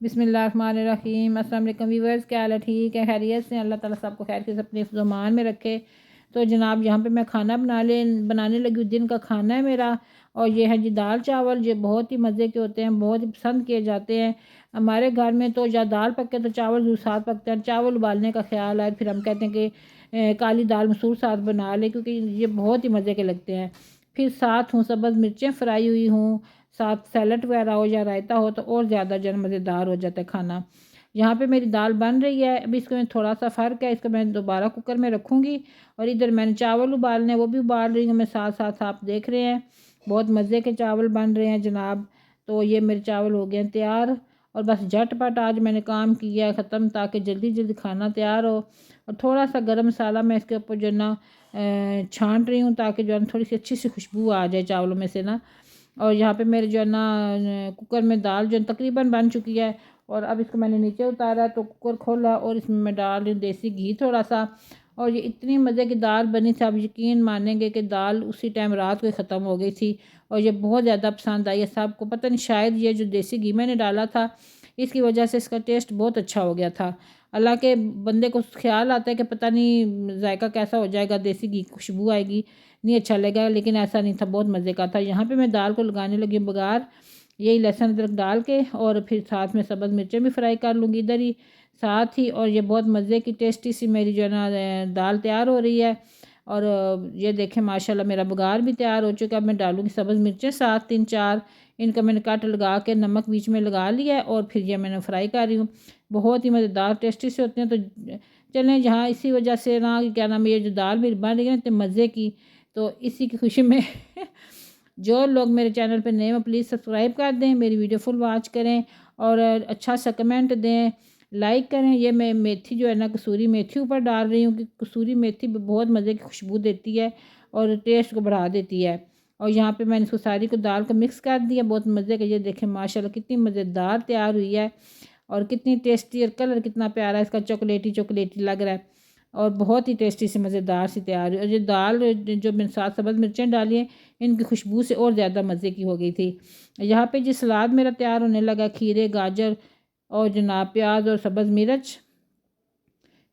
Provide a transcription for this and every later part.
बिस्मिल्लाहिर्रहमानिर्रहीम। अस्सलाम वालेकुम व्यूअर्स, क्या हाल है? ठीक है, खैरियत से? अल्लाह ताला सबको खैर के अपने ज़ुमान में रखे। तो जनाब यहाँ पे मैं खाना बनाने लगी हूँ। दिन का खाना है मेरा, और ये है जी दाल चावल। ये बहुत ही मज़े के होते हैं, बहुत ही पसंद किए जाते हैं हमारे घर में। तो या दाल पके तो चावल ज़रूर साथ पकते हैं। चावल उबालने का ख्याल है, फिर हम कहते हैं कि काली दाल मसूर साथ बना लें, क्योंकि ये बहुत ही मज़े के लगते हैं। फिर साथ हूँ सब्ज़ मिर्चें फ्राई हुई हूँ, साथ सैलड वगैरह हो या रायता हो तो और ज़्यादा जो मज़ेदार हो जाता है खाना। यहाँ पे मेरी दाल बन रही है। अभी इसको मैं थोड़ा सा फ़र्क है, इसको मैं दोबारा कुकर में रखूँगी। और इधर मैंने चावल उबालने वो भी उबाल रही हूँ मैं साथ साथ, आप देख रहे हैं। बहुत मज़े के चावल बन रहे हैं जनाब। तो ये मेरे चावल हो गए हैं तैयार, और बस झटपट आज मैंने काम किया ख़त्म, ताकि जल्दी जल्दी खाना तैयार हो। और थोड़ा सा गरम मसाला मैं इसके ऊपर जो है ना छान रही हूँ, ताकि जो है थोड़ी सी अच्छी सी खुशबू आ जाए चावलों में से ना। और यहाँ पे मेरे जो है ना कुकर में दाल जो तकरीबन बन चुकी है। और अब इसको मैंने नीचे उतारा तो कुकर खोला, और इसमें मैं डाल रही हूँ देसी घी थोड़ा सा। और ये इतनी मज़े की दाल बनी थी, आप यकीन मानेंगे कि दाल उसी टाइम रात को ख़त्म हो गई थी। और ये बहुत ज़्यादा पसंद आई है सबको। पता नहीं, शायद ये जो देसी घी मैंने डाला था इसकी वजह से इसका टेस्ट बहुत अच्छा हो गया था। अल्लाह के बंदे को ख्याल आता है कि पता नहीं जायका कैसा हो जाएगा, देसी घी खुशबू आएगी, नहीं अच्छा लगेगा, लेकिन ऐसा नहीं था, बहुत मज़े का था। यहाँ पे मैं दाल को लगाने लगी बघार, यही लहसुन अदरक डाल के, और फिर साथ में सब्ज़ मिर्चें भी फ्राई कर लूँगी इधर ही साथ ही। और ये बहुत मज़े की टेस्टी सी मेरी जो है ना दाल तैयार हो रही है। और ये देखें माशाल्लाह मेरा बघार भी तैयार हो चुका है। अब मैं डालूँगी सब्ज़ मिर्चें साथ 3-4, इनका मैंने कट लगा के नमक बीच में लगा लिया है, और फिर ये मैंने फ्राई कर रही हूँ। बहुत ही मज़ेदार टेस्टी से होते हैं। तो चलें, जहाँ इसी वजह से ना क्या नाम है, ये जो दाल मेरी बन रही है ना इतने मज़े की, तो इसी की खुशी में जो लोग मेरे चैनल पे नए हो प्लीज़ सब्सक्राइब कर दें, मेरी वीडियो फुल वॉच करें, और अच्छा सा कमेंट दें, लाइक करें। ये मैं मेथी जो है ना कसूरी मेथी ऊपर डाल रही हूँ, कि कसूरी मेथी भी बहुत मज़े की खुशबू देती है और टेस्ट को बढ़ा देती है। और यहाँ पे मैंने इसको सारी को दाल को मिक्स कर दिया, बहुत मज़े का। ये देखें माशाल्लाह कितनी मज़ेदार तैयार हुई है, और कितनी टेस्टी, और कलर कितना प्यारा है इसका, चॉकलेटी चॉकलेटी लग रहा है, और बहुत ही टेस्टी से मज़ेदार सी तैयार हुई। और ये दाल जो मैंने साथ सब्ज़ मिर्चें डाली हैं, इनकी खुशबू से और ज़्यादा मज़े की हो गई थी। यहाँ पे जी सलाद मेरा तैयार होने लगा, खीरे गाजर और जनाब प्याज और सब्ज़ मिर्च,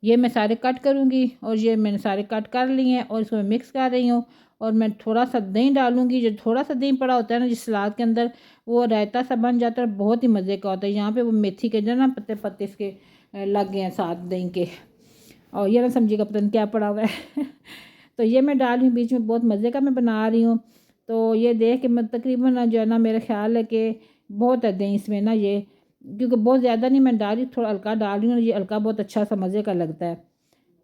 ये मैं सारे कट करूँगी। और ये मैंने सारे कट कर लिए हैं, और इसको मैं मिक्स कर रही हूँ। और मैं थोड़ा सा दही डालूँगी, जो थोड़ा सा दही पड़ा होता है ना जिस सलाद के अंदर, वो रायता सा बन जाता है, बहुत ही मज़े का होता है। यहाँ पे वो मेथी के जो ना पत्ते पत्ते इसके लग गए हैं साथ दही के, और ये ना समझिएगा पता नहीं क्या पड़ा हुआ है तो ये मैं डाल रही हूँ बीच में, बहुत मज़े का मैं बना रही हूँ। तो ये देख के मैं तकरीबन जो है ना मेरा ख्याल है कि बहुत है दही इसमें ना, ये क्योंकि बहुत ज़्यादा नहीं मैं डाल रही, थोड़ा हल्का डाल रही हूँ। ये हल्का बहुत अच्छा सा मज़े का लगता है।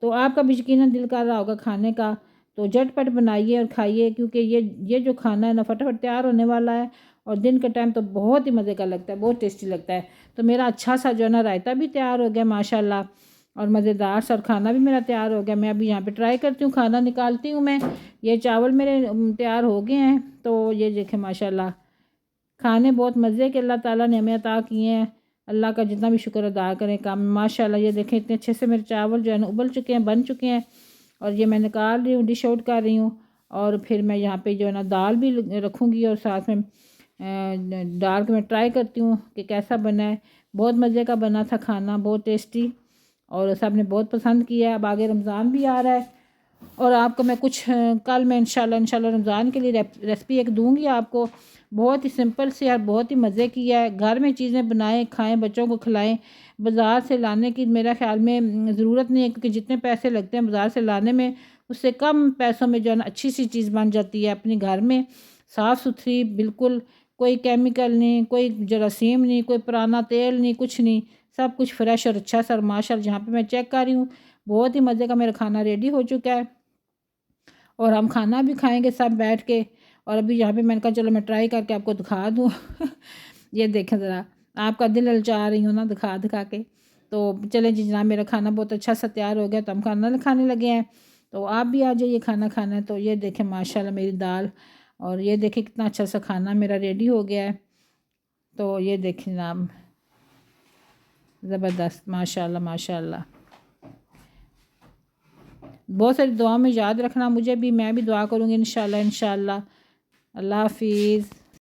तो आपका भी यकीनन दिल कर रहा होगा खाने का, तो झटपट बनाइए और खाइए, क्योंकि ये जो खाना है ना फटाफट तैयार होने वाला है, और दिन के टाइम तो बहुत ही मज़े का लगता है, बहुत टेस्टी लगता है। तो मेरा अच्छा सा जो है ना रायता भी तैयार हो गया माशाल्लाह, और मज़ेदार सा खाना भी मेरा तैयार हो गया। मैं अभी यहाँ पे ट्राई करती हूँ, खाना निकालती हूँ मैं। ये चावल मेरे तैयार हो गए हैं। तो ये देखें माशाल्लाह, खाने बहुत मज़े के अल्लाह ताला ने हमें अता किए हैं। अल्लाह का जितना भी शुक्र अदा करें काम। माशाल्लाह ये देखें इतने अच्छे से मेरे चावल जो है ना उबल चुके हैं, बन चुके हैं। और ये मैं निकाल रही हूँ, डिश आउट कर रही हूँ। और फिर मैं यहाँ पे जो है ना दाल भी रखूँगी, और साथ में डाल के मैं ट्राई करती हूँ कि कैसा बना है। बहुत मज़े का बना था खाना, बहुत टेस्टी, और सब ने बहुत पसंद किया है। अब आगे रमज़ान भी आ रहा है, और आपको मैं कुछ कल मैं इंशाल्लाह रमज़ान के लिए रेसिपी एक दूंगी आपको। बहुत ही सिंपल सी और बहुत ही मज़े की है। घर में चीज़ें बनाएं, खाएं, बच्चों को खिलाएं। बाज़ार से लाने की मेरा ख़्याल में ज़रूरत नहीं है, क्योंकि जितने पैसे लगते हैं बाज़ार से लाने में, उससे कम पैसों में जो है ना अच्छी सी चीज़ बन जाती है अपने घर में, साफ़ सुथरी बिल्कुल, कोई केमिकल नहीं, कोई जरासीम नहीं, कोई पुराना तेल नहीं, कुछ नहीं, सब कुछ फ्रेश और अच्छा सा। माशाल्लाह जहाँ पे मैं चेक कर रही हूँ, बहुत ही मज़े का मेरा खाना रेडी हो चुका है, और हम खाना भी खाएंगे सब बैठ के। और अभी यहाँ पे मैंने कहा चलो मैं ट्राई करके आपको दिखा दूँ ये देखें ज़रा, आपका दिल ललचा रही हूँ ना दिखा दिखा के। तो चलें जी जनाब, मेरा खाना बहुत अच्छा सा तैयार हो गया, तो हम खाना खाने लगे हैं। तो आप भी आ जाइए खाना खाना है। तो ये देखें माशाल्लाह मेरी दाल, और ये देखें कितना अच्छा सा खाना मेरा रेडी हो गया है। तो ये देखें जनाब, ज़बरदस्त, माशाल्लाह माशाल्लाह। बहुत सारी दुआ में याद रखना मुझे भी, मैं भी दुआ करूँगी इंशाल्लाह इंशाल्लाह। अल्लाह हाफिज़।